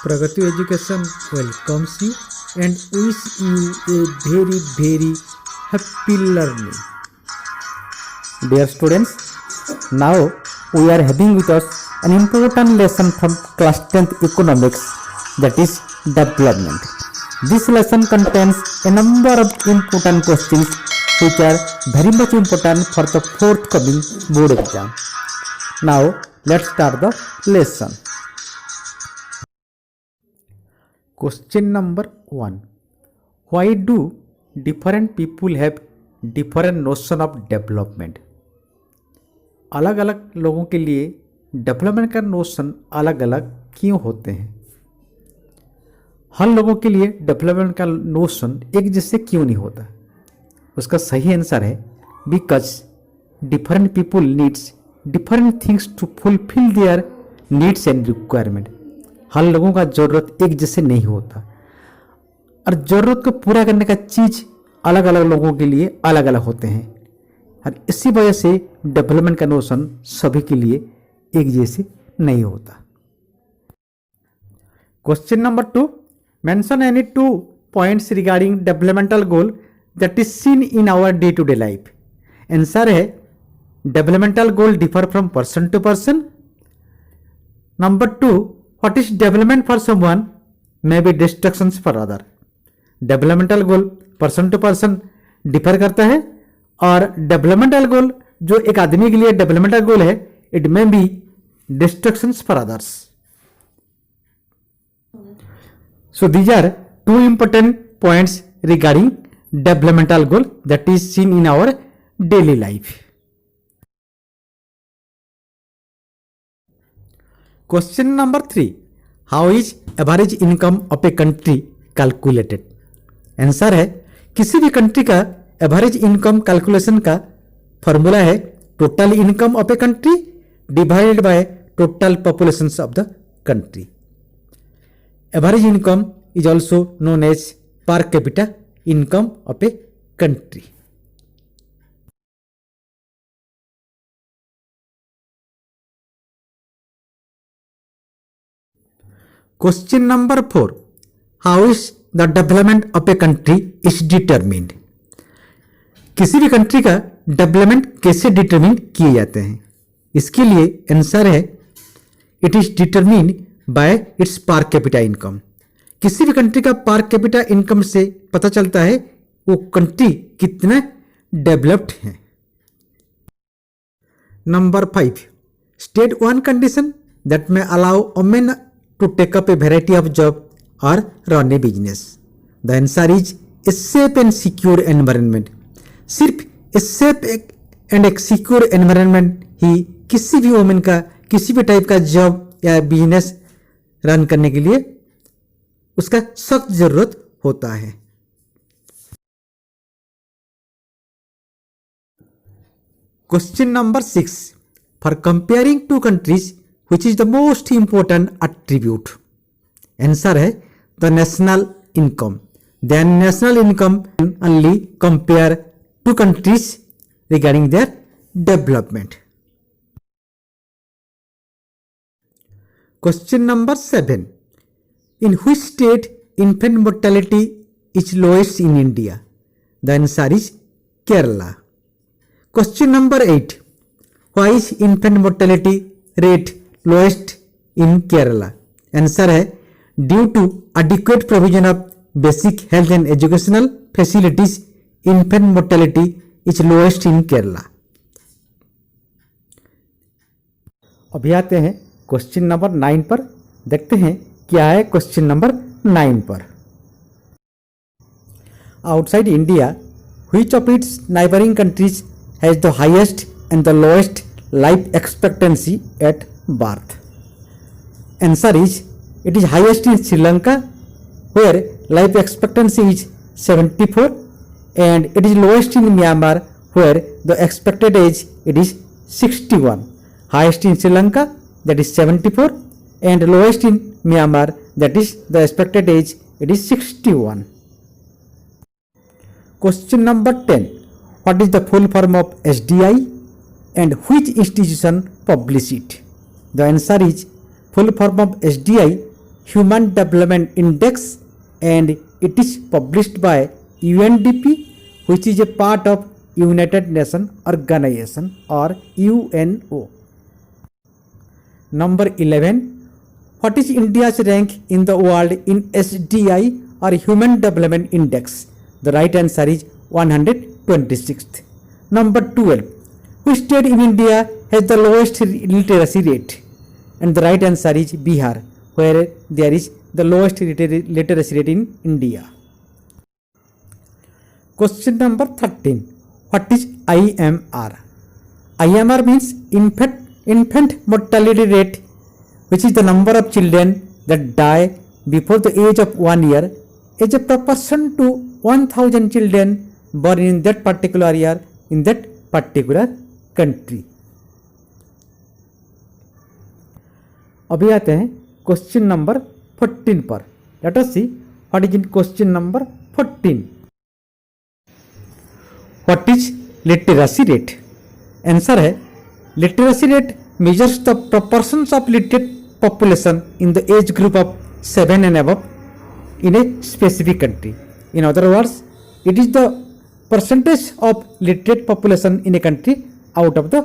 Pragati Education welcomes you and wish you a very happy learning. Dear students, now we are having with us an important lesson from class 10th economics, that is development. This lesson contains a number of important questions which are very much important for the forthcoming board exam. Now let's start the lesson. Question number 1. Why do different people have different notion of development? अलग अलग लोगों के लिए development का notion अलग अलग क्यों होते हैं? हर लोगों के लिए डेवलपमेंट का नोशन एक जैसे क्यों नहीं होता? उसका सही आंसर है because different people needs different things to fulfil their needs and requirement. हर लोगों का ज़रूरत एक जैसे नहीं होता और ज़रूरत को पूरा करने का चीज़ अलग अलग लोगों के लिए अलग अलग होते हैं और इसी वजह से डेवलपमेंट का नोशन सभी के लिए एक जैसे नहीं होता. Question number 2. Mention any 2 points regarding developmental goal that is seen in our day to day life. Answer है developmental goal differ from person to person. Number 2. What is development for someone may be destructions for other. Developmental goal person to person differ करता है और developmental गोल जो एक आदमी के लिए developmental गोल है it may be destructions for others. So these are 2 important points regarding developmental goal that is seen in our daily life. Question number 3. How is average income of a country calculated? Answer है किसी भी country का average income calculation का formula है total income of a country divided by total population of the country. Average income is also known as per capita income of a country. Question number 4. How is the development of a country is determined? किसी भी country का development कैसे determine किए जाते हैं? इसके लिए answer है it is determine bye it's per capita income. किसी भी कंट्री का पर कैपिटा इनकम से पता चलता है वो कंट्री कितना डेवलप्ड है. Number 5. State one condition that may allow women to take up a variety of job और run a business. The answer is a safe and secure environment. सिर्फ a safe and एक secure environment ही किसी भी women का किसी भी type का जॉब या बिजनेस रन करने के लिए उसका सख्त जरूरत होता है. Question number 6. For comparing 2 countries which is the most important attribute. Answer है the national income. The national income only compare 2 countries regarding their development. Question number 7. In which state infant mortality is lowest in India? The answer is Kerala. Question number 8. Why is infant mortality rate lowest in Kerala? Answer है due to adequate provision of basic health and educational facilities, infant mortality is lowest in Kerala. अभी आते हैं question number 9 पर. देखते हैं क्या है question number 9 पर. Outside India which of its neighbouring countries has the highest and the lowest life expectancy at birth. Answer is it is highest in Sri Lanka where life expectancy is 74 and it is lowest in Myanmar where the expected age it is 61. Highest in Sri Lanka that is 74 and lowest in Myanmar that is the expected age it is 61. Question number 10. What is the full form of SDI and which institution publish it? The answer is full form of SDI Human Development Index, and it is published by UNDP, which is a part of United Nations Organization or UNO. Number 11. What is India's rank in the world in SDI or Human Development Index? The right answer is 126th. Number 12. Which state in India has the lowest literacy rate? And the right answer is Bihar, where there is the lowest literacy rate in India. Question number 13. What is IMR? IMR means infant mortality rate, which is the number of children that die before the age of 1 year as a proportion to 1000 children born in that particular year in that particular country. अभी आते हैं question number 14 पर. Let us see what is in question number 14. What is literacy rate? Answer है literacy rate measures the proportions of literate population in the age group of 7 and above in a specific country. In other words, it is the percentage of literate population in a country out of the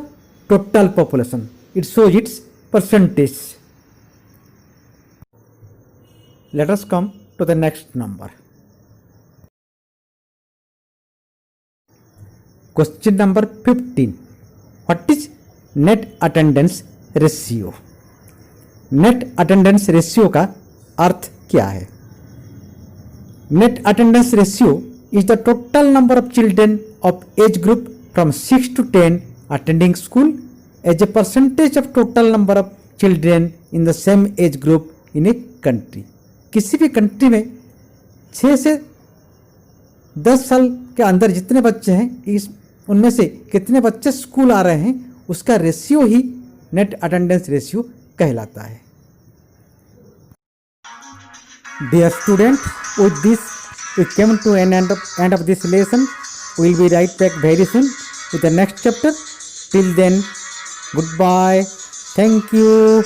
total population. It shows its percentage. Let us come to the next number. Question number 15. What is net attendance ratio? Net attendance ratio का अर्थ क्या है? Net attendance ratio is the total number of children of age group from 6 to 10 attending school as a percentage of total number of children in the same age group in a country. किसी भी country में 6 से 10 साल के अंदर जितने बच्चे हैं, इस उनमें से कितने बच्चे स्कूल आ रहे हैं, उसका रेशियो ही नेट अटेंडेंस रेशियो कहलाता है. Dear student, with this we came to an end of this lesson. We will be right back very soon with the next chapter. Till then, goodbye. Thank you.